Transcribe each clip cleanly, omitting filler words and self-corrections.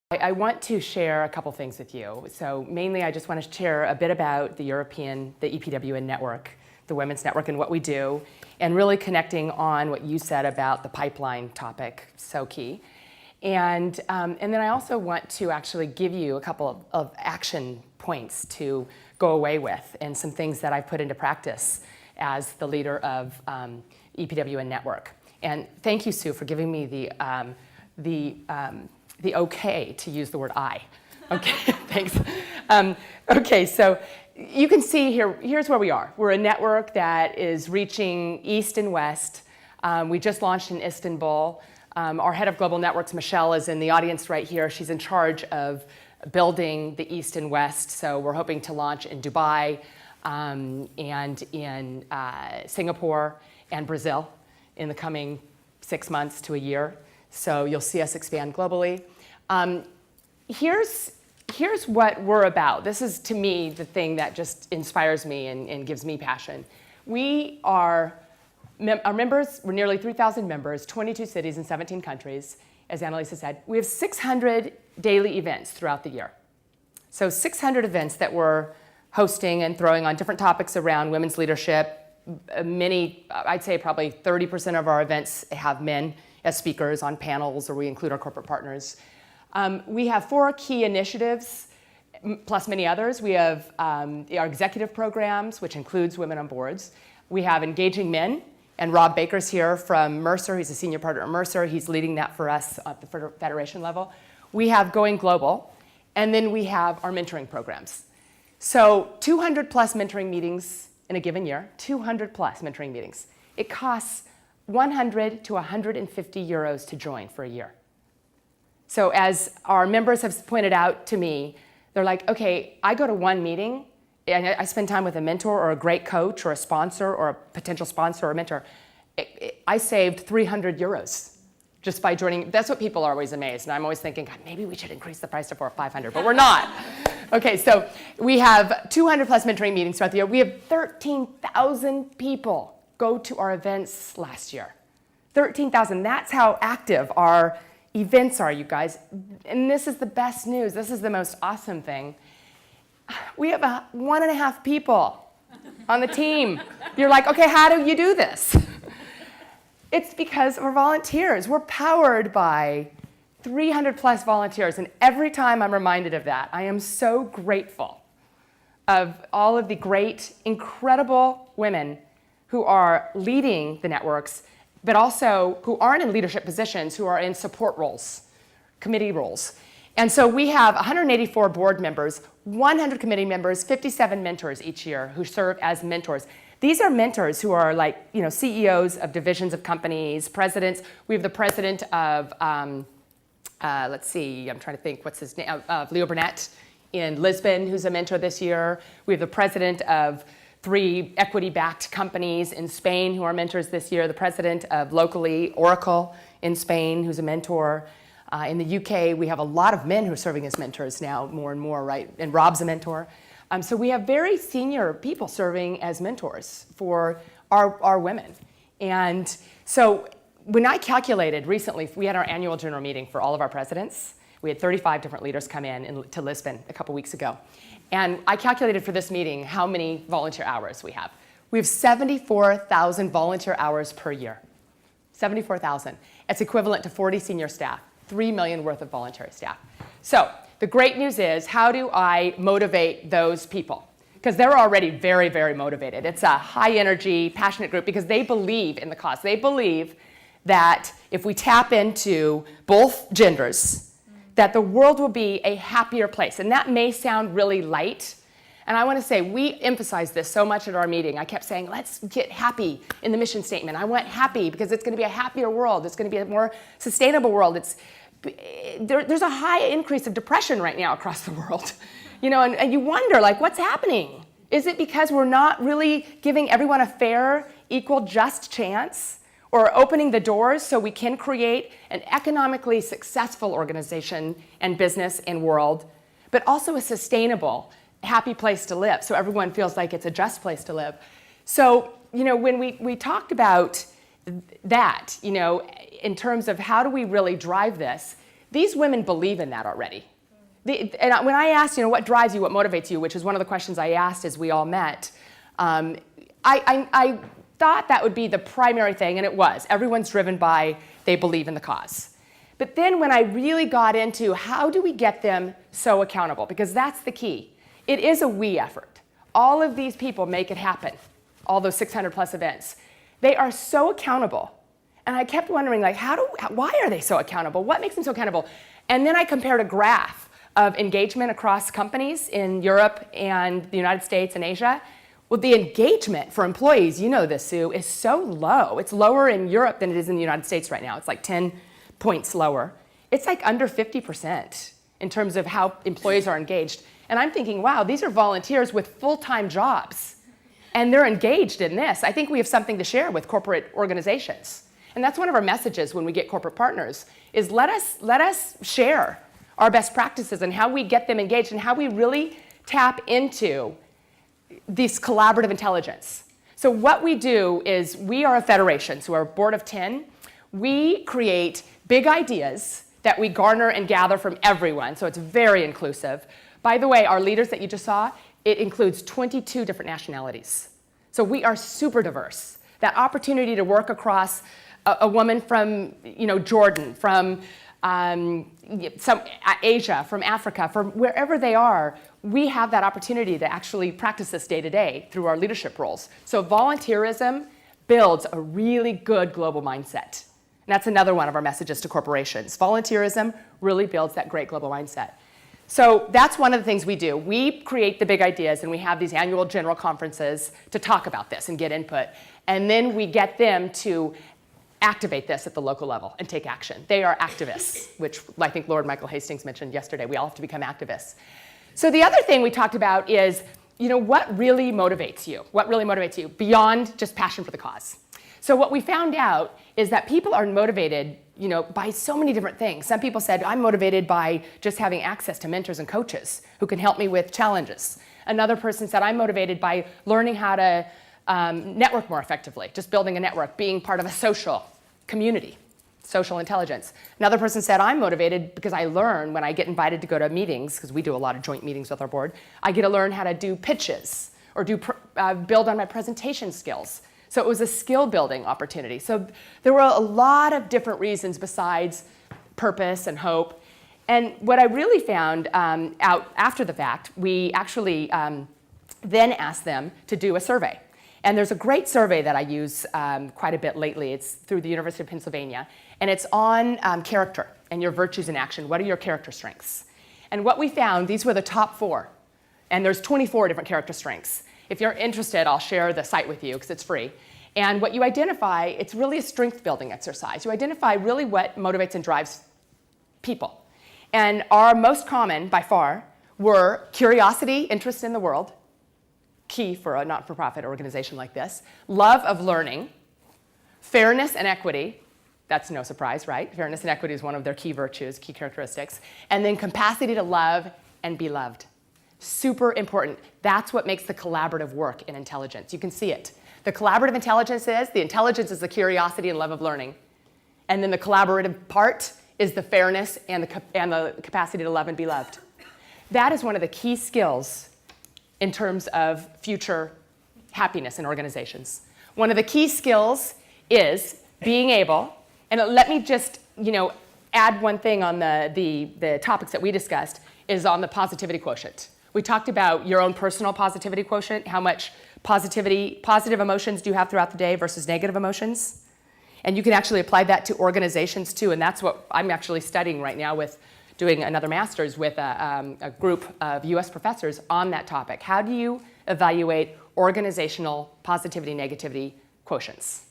I want to share a couple things with you. So mainly I just want to share a bit about the EPWN network, the Women's Network, and what we do, and really connecting on what you said about the pipeline topic, so key. And then I also want to actually give you a couple of action points to go away with and some things that I've put into practice as the leader of EPWN network. And thank you, Sue, for giving me the okay to use the word I. Okay, thanks. Okay, so you can see here, here's where we are. We're a network that is reaching east and west. We just launched in Istanbul. Our head of global networks, Michelle, is in the audience right here. She's in charge of building the east and west. So we're hoping to launch in Dubai and in Singapore and Brazil in the coming 6 months to a year. So you'll see us expand globally. Here's what we're about. This is, to me, the thing that just inspires me and gives me passion. Our members, we're nearly 3,000 members, 22 cities and 17 countries, as Annalisa said. We have 600 daily events throughout the year. So 600 events that we're hosting and throwing on different topics around women's leadership. Many, I'd say probably 30% of our events have men as speakers on panels, or we include our corporate partners. We have 4 key initiatives, plus many others. We have our executive programs, which includes women on boards. We have Engaging Men, and Rob Baker's here from Mercer. He's a senior partner at Mercer. He's leading that for us at the federation level. We have Going Global, and then we have our mentoring programs. So 200 plus mentoring meetings in a given year, 200 plus mentoring meetings. It costs 100 to 150 euros to join for a year. So as our members have pointed out to me, they're like, okay, I go to one meeting and I spend time with a mentor or a great coach or a sponsor or a potential sponsor or a mentor. I saved 300 euros just by joining. That's what people are always amazed. And I'm always thinking, God, maybe we should increase the price to 400 or 500, but we're not. Okay, so we have 200 plus mentoring meetings throughout the year. We have 13,000 people go to our events last year. 13,000, that's how active our events are, you guys. And this is the best news. This is the most awesome thing. We have 1.5 people on the team. You're like, okay, how do you do this? It's because we're volunteers. We're powered by 300 plus volunteers. And every time I'm reminded of that, I am so grateful of all of the great, incredible women who are leading the networks, but also who aren't in leadership positions, who are in support roles, committee roles. And so we have 184 board members, 100 committee members, 57 mentors each year who serve as mentors. These are mentors who are like, CEOs of divisions of companies, presidents. We have the president of, let's see, I'm trying to think, what's his name, of Leo Burnett in Lisbon, who's a mentor this year. We have the president of 3 equity-backed companies in Spain who are mentors this year. The president of locally Oracle in Spain, who's a mentor. In the UK, we have a lot of men who are serving as mentors now, more and more, right? And Rob's a mentor. So we have very senior people serving as mentors for our women. And so when I calculated recently, we had our annual general meeting for all of our presidents. We had 35 different leaders come in to Lisbon a couple weeks ago. And I calculated for this meeting how many volunteer hours we have. We have 74,000 volunteer hours per year. 74,000. It's equivalent to 40 senior staff, 3 million worth of voluntary staff. So the great news is, how do I motivate those people? Because they're already very, very motivated. It's a high energy, passionate group because they believe in the cause. They believe that if we tap into both genders, that the world will be a happier place. And that may sound really light. And I want to say, we emphasize this so much at our meeting. I kept saying, let's get happy in the mission statement. I want happy because it's going to be a happier world. It's going to be a more sustainable world. There's a high increase of depression right now across the world. And you wonder, like, what's happening? Is it because we're not really giving everyone a fair, equal, just chance? Or opening the doors so we can create an economically successful organization and business and world, but also a sustainable, happy place to live, so everyone feels like it's a just place to live. So, when we talked about that, in terms of how do we really drive this, These women believe in that already. And when I asked, what drives you, what motivates you, which is one of the questions I asked as we all met, I thought that would be the primary thing, and it was. Everyone's driven by they believe in the cause. But then when I really got into how do we get them so accountable, because that's the key. It is a we effort. All of these people make it happen, all those 600 plus events. They are so accountable. And I kept wondering, why are they so accountable? What makes them so accountable? And then I compared a graph of engagement across companies in Europe and the United States and Asia. Well, the engagement for employees, you know this, Sue, is so low. It's lower in Europe than it is in the United States right now. It's like 10 points lower. It's like under 50% in terms of how employees are engaged. And I'm thinking, wow, these are volunteers with full-time jobs. And they're engaged in this. I think we have something to share with corporate organizations. And that's one of our messages when we get corporate partners, is let us share our best practices and how we get them engaged and how we really tap into this collaborative intelligence. So what we do is we are a federation, so we're a board of 10. We create big ideas that we garner and gather from everyone, so it's very inclusive. By the way, our leaders that you just saw, it includes 22 different nationalities. So we are super diverse. That opportunity to work across a woman from Jordan, from some Asia, from Africa, from wherever they are, we have that opportunity to actually practice this day to day through our leadership roles. So volunteerism builds a really good global mindset. And that's another one of our messages to corporations. Volunteerism really builds that great global mindset. So that's one of the things we do. We create the big ideas, and we have these annual general conferences to talk about this and get input. And then we get them to activate this at the local level and take action. They are activists, which I think Lord Michael Hastings mentioned yesterday. We all have to become activists. So the other thing we talked about is, what really motivates you? What really motivates you beyond just passion for the cause? So what we found out is that people are motivated, by so many different things. Some people said, I'm motivated by just having access to mentors and coaches who can help me with challenges. Another person said, I'm motivated by learning how to network more effectively, just building a network, being part of a social community, social intelligence. Another person said, I'm motivated because I learn when I get invited to go to meetings, because we do a lot of joint meetings with our board, I get to learn how to do pitches or build on my presentation skills. So it was a skill building opportunity. So there were a lot of different reasons besides purpose and hope. And what I really found out after the fact, we actually then asked them to do a survey. And there's a great survey that I use quite a bit lately. It's through the University of Pennsylvania. And it's on character and your virtues in action. What are your character strengths? And what we found, these were the top 4. And there's 24 different character strengths. If you're interested, I'll share the site with you because it's free. And what you identify, it's really a strength building exercise. You identify really what motivates and drives people. And our most common, by far, were curiosity, interest in the world, key for a not-for-profit organization like this, love of learning, fairness and equity. That's no surprise, right? Fairness and equity is one of their key virtues, key characteristics. And then capacity to love and be loved. Super important. That's what makes the collaborative work in intelligence. You can see it. The collaborative intelligence is the curiosity and love of learning. And then the collaborative part is the fairness and the capacity to love and be loved. That is one of the key skills in terms of future happiness in organizations. One of the key skills is being able, and let me just add one thing on the topics that we discussed, is on the positivity quotient. We talked about your own personal positivity quotient, how much positive emotions do you have throughout the day versus negative emotions. And you can actually apply that to organizations too, and that's what I'm actually studying right now with doing another master's with a group of US professors on that topic. How do you evaluate organizational positivity, negativity quotients?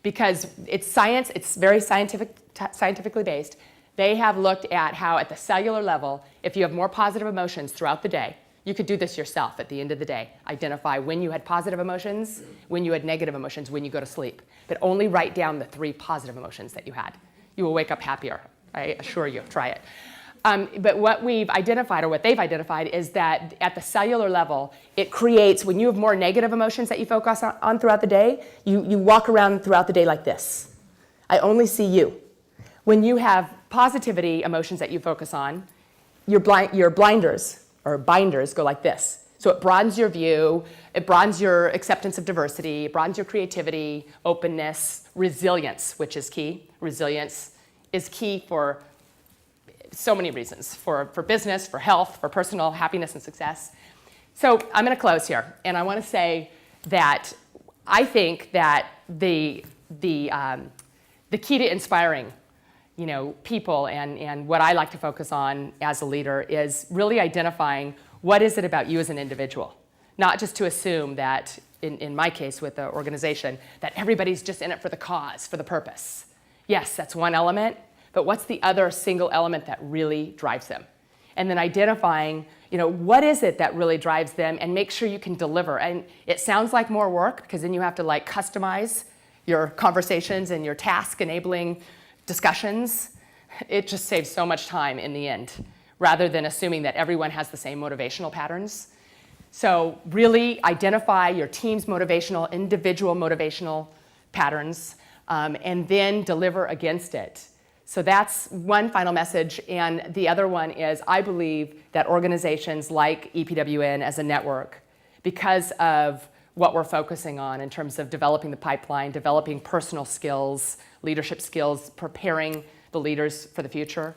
Because it's science, it's very scientifically based. They have looked at how at the cellular level, if you have more positive emotions throughout the day, you could do this yourself at the end of the day. Identify when you had positive emotions, when you had negative emotions, when you go to sleep. But only write down the 3 positive emotions that you had. You will wake up happier, I assure you, try it. But what we've identified, or what they've identified, is that at the cellular level, it creates, when you have more negative emotions that you focus on throughout the day, you walk around throughout the day like this. I only see you. When you have positivity emotions that you focus on, your blinders or binders go like this. So it broadens your view, it broadens your acceptance of diversity, it broadens your creativity, openness, resilience, which is key. Resilience is key for so many reasons, for business, for health, for personal happiness and success. So I'm going to close here, and I want to say that I think that the key to inspiring, people and what I like to focus on as a leader is really identifying what is it about you as an individual, not just to assume that, in my case with the organization, that everybody's just in it for the cause, for the purpose. Yes, that's one element, but what's the other single element that really drives them? And then identifying, what is it that really drives them, and make sure you can deliver. And it sounds like more work, because then you have to customize your conversations and your task-enabling discussions. It just saves so much time in the end, rather than assuming that everyone has the same motivational patterns. So really identify your team's individual motivational patterns, and then deliver against it. So that's one final message, and the other one is I believe that organizations like EPWN as a network, because of what we're focusing on in terms of developing the pipeline, developing personal skills, leadership skills, preparing the leaders for the future,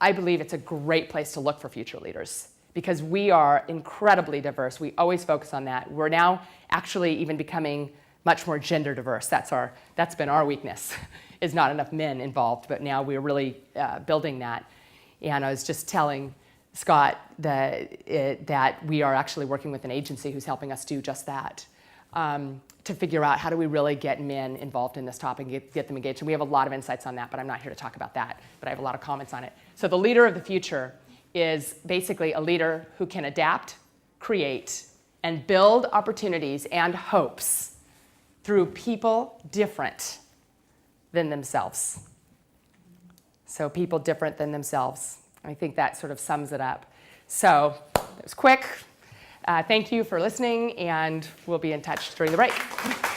I believe it's a great place to look for future leaders, because we are incredibly diverse. We always focus on that. We're now actually even becoming much more gender diverse. That's been our weakness, is not enough men involved, but now we're really building that. And I was just telling Scott that we are actually working with an agency who's helping us do just that, to figure out how do we really get men involved in this topic and get them engaged. And we have a lot of insights on that, but I'm not here to talk about that, but I have a lot of comments on it. So the leader of the future is basically a leader who can adapt, create, and build opportunities and hopes through people different than themselves. So people different than themselves. I think that sort of sums it up. So it was quick. Thank you for listening, and we'll be in touch during the break.